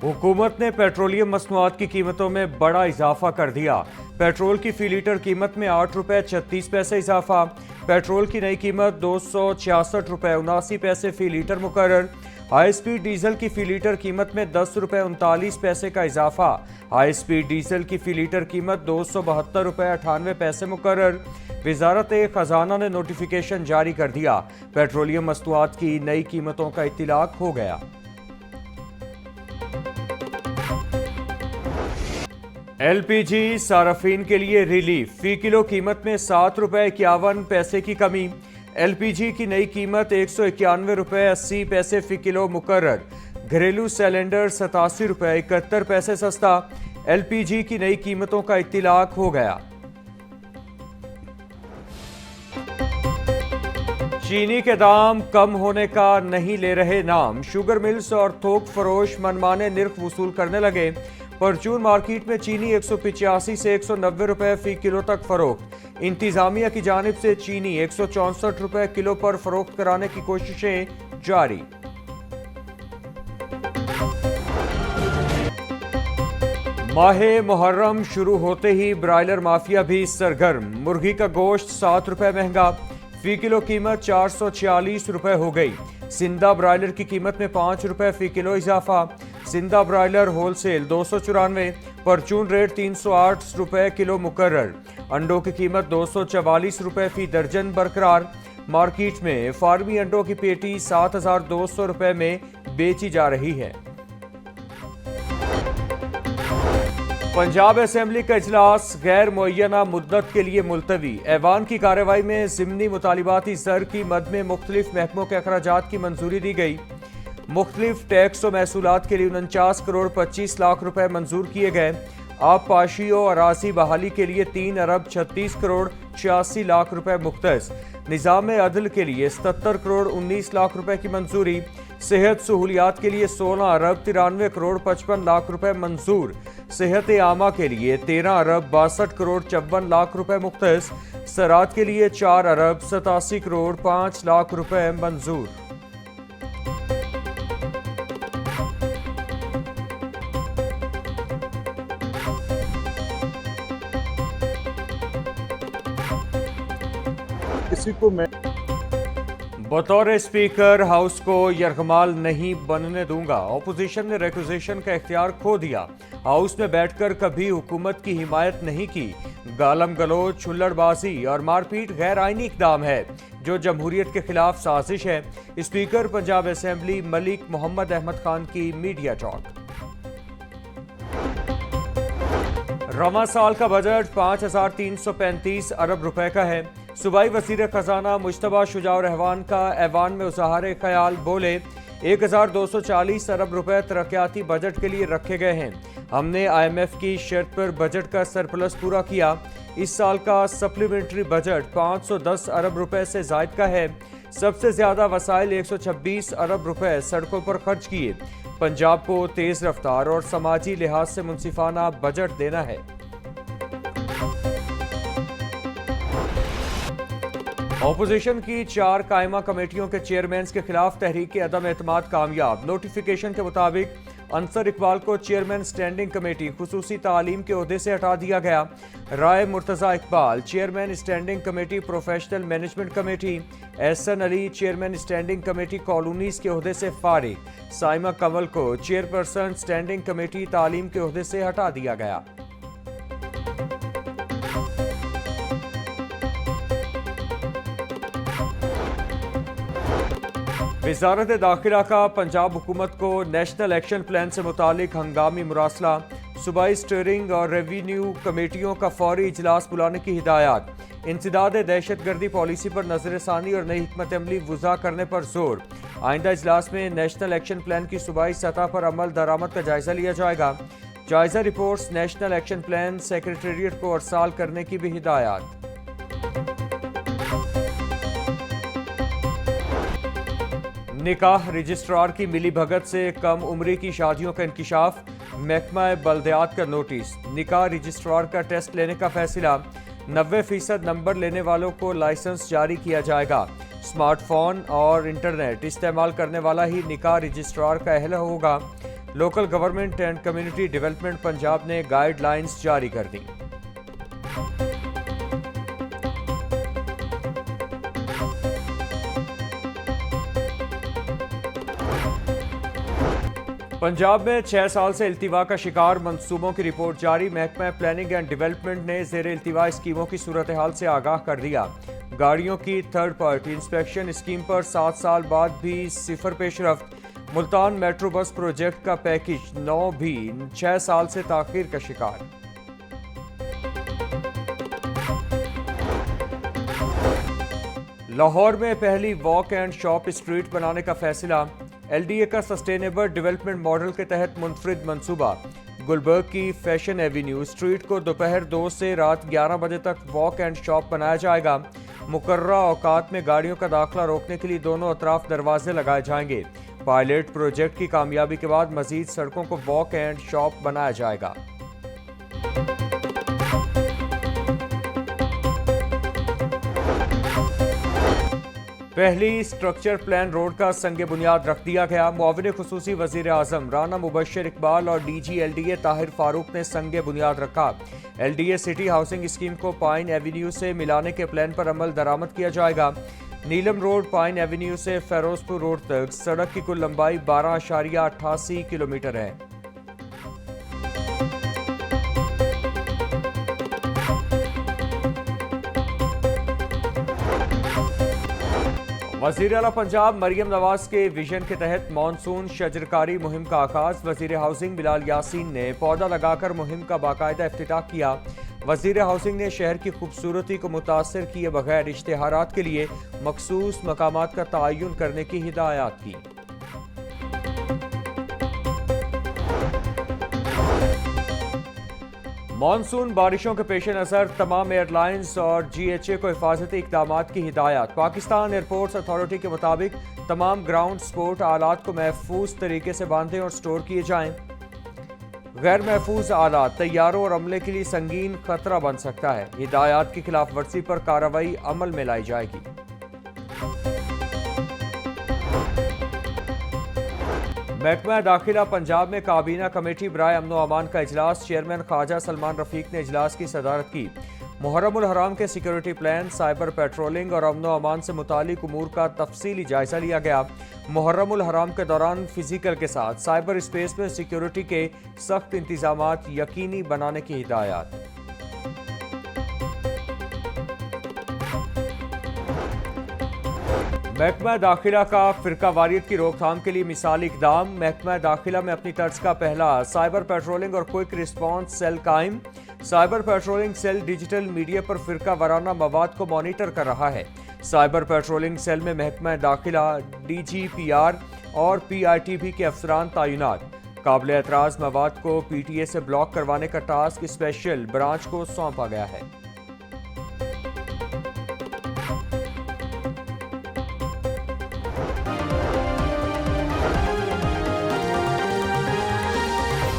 हुकूमत ने पेट्रोलियम मसनूआत की कीमतों में बड़ा इजाफा कर दिया। पेट्रोल की फी लीटर कीमत में 8 रुपये 36 पैसे इजाफा। पेट्रोल की नई कीमत 266 रुपये 79 पैसे फी लीटर मुकर्रर। हाई स्पीड डीजल की फी लीटर कीमत में 10 रुपये 39 पैसे का इजाफा। हाई स्पीड डीजल की फी लीटर कीमत 272 रुपये 98 पैसे मुकर्रर। वजारत खजाना ने नोटिफिकेशन जारी कर दिया। पेट्रोलियम मसनूआत की नई कीमतों का इत्तलाक हो गया। एलपीजी सार्फिन के लिए रिलीफ, फी किलो कीमत में 7 रुपये 51 पैसे की कमी। एलपीजी की नई कीमत 191 रुपये 80 पैसे फी किलो मुकर्रर। घरेलू सिलेंडर 87 रुपये 71 पैसे सस्ता। एलपीजी की नई कीमतों का इत्तलाक हो गया। चीनी के दाम कम होने का नहीं ले रहे नाम। शुगर मिल्स और थोक फरोश मनमाने निर्ख वसूल करने लगे। परचून मार्केट में चीनी 185 से 190 रुपए फी किलो तक फरोख्त। इंतजामिया की जानिब से चीनी 164 रुपए किलो पर फरोख्त कराने की कोशिशें जारी। माहे मुहर्रम शुरू होते ही ब्रायलर माफिया भी सरगर्म। मुर्गी का गोश्त 7 रुपए महंगा, फी किलो कीमत 446 रुपए हो गई। सिंधा ब्रायलर की कीमत में 5 रुपए फी किलो इजाफा। सिंधा ब्रायलर होलसेल 294, परचून रेट 308 रुपए किलो मुकर्रर। अंडों की कीमत 244 रुपए फी दर्जन बरकरार। मार्केट में फार्मी अंडों की पेटी 7200 रुपए में बेची जा रही है। पंजाब असेंबली का इजलास गैर मुअय्यना मुद्दत के लिए मुलतवी। ऐवान की कार्रवाई में ज़िमनी मुतालिबाती ज़र की मद में मुख्तलिफ महकमों के अखराजात की मंजूरी दी गई। मुख्तलिफ टैक्स और महसूलात के लिए 49 करोड़ 25 लाख रुपए मंजूर किए गए। आबपाशी और अराजी बहाली के लिए 3 अरब 36 करोड़ 86 लाख रुपए मुख्तस। निज़ाम अदल के लिए 77 करोड़ 19 लाख रुपए की मंजूरी। सेहत सहूलियात के लिए 16 अरब 93 करोड़ 55 लाख रुपए मंजूर। सेहत आमा के लिए 13 अरब 62 करोड़ 54 लाख रुपए मुख्तस। ज़राअत के लिए 4 अरब 87 करोड़ 5 लाख रुपए मंजूर। किसी को मैं बतौर स्पीकर हाउस को यरगमाल नहीं बनने दूंगा। ऑपोजिशन ने रिक्विजिशन का इख्तियार खो दिया। हाउस में बैठकर कभी हुकूमत की हिमायत नहीं की। गालम गलोच, छुल्लड़बाजी और मारपीट गैर आईनी इकदाम है जो जमहूरियत के खिलाफ साजिश है। स्पीकर पंजाब असेंबली मलिक मोहम्मद अहमद खान की मीडिया टॉक। रवा साल का बजट 5335 अरब रुपए का है। सूबाई वजीर खजाना मुश्तबा शुजाउर रहमान का ऐवान में उज़हारे ख्याल बोले, 1240 अरब रुपए तरक्याती बजट के लिए रखे गए हैं। हमने IMF की शर्त पर बजट का सरप्लस पूरा किया। इस साल का सप्लीमेंट्री बजट 510 अरब रुपए से जायद का है। सबसे ज्यादा वसाइल 126 अरब रुपए सड़कों पर खर्च किए। पंजाब को तेज रफ्तार और समाजी लिहाज से मुनसिफाना बजट देना है। ऑपोजिशन की 4 कायमा कमेटियों के चेयरमैन के खिलाफ तहरीक अदम एतमाद कामयाब। नोटिफिकेशन के मुताबिक अंसर इकबाल को चेयरमैन स्टैंडिंग कमेटी खुसूसी तालीम के ओहदे से हटा दिया गया। Rai Murtaza Iqbal chairman standing committee professional management committee. Ehsan Ali chairman standing committee colonies के ओहदे से फारिग। साइमा कंवल को चेयरपर्सन स्टैंडिंग कमेटी तालीम के ओहदे से हटा दिया गया। वज़ारत दाखिला का पंजाब हुकूमत को नेशनल एक्शन प्लान से मुतालिक हंगामी मुरासला। सूबाई स्टीयरिंग और रेवेन्यू कमेटियों का फौरी इजलास बुलाने की हिदायत। इंसदाद दहशत गर्दी पॉलिसी पर नजरसानी और नई हिकमत अमली वज़ा करने पर जोर। आइंदा इजलास में नेशनल एक्शन प्लान की सूबाई सतह पर अमल दरामद का जायजा लिया जाएगा। जायजा reports national action plan secretariat को अरसाल करने की भी हिदायत। निकाह रजिस्ट्रार की मिली भगत से कम उम्री की शादियों का इंकिशाफ। महकमा बल्दियात का नोटिस। निकाह रजिस्ट्रार का टेस्ट लेने का फैसला। 90% नंबर लेने वालों को लाइसेंस जारी किया जाएगा। स्मार्टफोन और इंटरनेट इस्तेमाल करने वाला ही निकाह रजिस्ट्रार का अहल होगा। Local government and community development Punjab ने गाइडलाइंस जारी कर दी। पंजाब में 6 साल से इल्तिवा का शिकार मंसूबों की रिपोर्ट जारी। महकमा प्लानिंग एंड डेवलपमेंट ने ज़ेर इल्तिवा स्कीमों की सूरत हाल से आगाह कर दिया। गाड़ियों की थर्ड पार्टी इंस्पेक्शन स्कीम पर 7 साल बाद भी सिफर पेशरफ्त। मुल्तान मेट्रो बस प्रोजेक्ट का पैकेज 9 भी 6 साल से ताखीर का शिकार। लाहौर में पहली वॉक एंड शॉप स्ट्रीट बनाने का फैसला। LDA का सस्टेनेबल डेवलपमेंट मॉडल के तहत मुनफरिद मंसूबा। गुलबर्ग की फैशन एवेन्यू स्ट्रीट को दोपहर 2 से रात 11 बजे तक वॉक एंड शॉप बनाया जाएगा। मुकर्ररा औकात में गाड़ियों का दाखिला रोकने के लिए दोनों अतराफ दरवाजे लगाए जाएंगे। पायलट प्रोजेक्ट की कामयाबी के बाद मजीद सड़कों को वॉक एंड शॉप बनाया जाएगा। पहली स्ट्रक्चर प्लान रोड का संगे बुनियाद रख दिया गया। मुआविन खुसूसी वजीर आजम राना मुबशर इकबाल और DG LDA ताहिर फारूक ने संगे बुनियाद रखा। LDA सिटी हाउसिंग स्कीम को पाइन एवेन्यू से मिलाने के प्लान पर अमल दरामद किया जाएगा। नीलम रोड पाइन एवेन्यू से फेरोजपुर रोड तक सड़क की कुल लंबाई 12.88 किलोमीटर है। वज़ीर आला पंजाब मरियम नवाज के विजन के तहत मॉनसून शजरकारी मुहिम का आगाज। वज़ीर हाउसिंग बिलाल यासीन ने पौधा लगाकर मुहिम का बाकायदा इफ्तिताह किया। वज़ीर हाउसिंग ने शहर की खूबसूरती को मुतासर किए बगैर इश्तिहारात के लिए मखसूस मकामात का तयन करने की हिदायत की। मॉनसून बारिशों के पेश नज़र तमाम एयरलाइंस और GHA को हिफाजती इक़दामात की हिदायत। पाकिस्तान एयरपोर्ट्स अथॉरिटी के मुताबिक तमाम ग्राउंड सपोर्ट आलात को महफूज तरीके से बांधें और स्टोर किए जाएं। गैर महफूज आलात तैयारों और अमले के लिए संगीन खतरा बन सकता है। हिदायत की खिलाफ वर्जी पर कार्रवाई अमल में लाई जाएगी। महकमा दाखिला पंजाब में काबीना कमेटी बराए अमन व अमान का इजलास। चेयरमैन ख्वाजा सलमान रफीक ने इजलास की सदारत की। मुहर्रम उल हराम के सिक्योरिटी प्लान, साइबर पेट्रोलिंग और अमन व अमान से मुतालिक उमूर का तफसीली जायजा लिया गया। मुहर्रम उल हराम के दौरान फिजिकल के साथ साइबर स्पेस में सिक्योरिटी के सख्त इंतजामात यकीनी बनाने की हिदायत। महकमा दाखिला का फिरका वारियत की रोकथाम के लिए मिसाली इकदाम। महकमा दाखिला में अपनी तर्ज का पहला साइबर पेट्रोलिंग और क्विक रिस्पांस सेल कायम। Cyber patrolling cell digital media पर फिरका वाराना मवाद को मॉनिटर कर रहा है। साइबर पेट्रोलिंग सेल में महकमा दाखिला, DGPR और PITB के अफसरान तैनात। काबिल एतराज़ मवाद को PTA से ब्लॉक करवाने का टास्क स्पेशल ब्रांच को सौंपा गया है।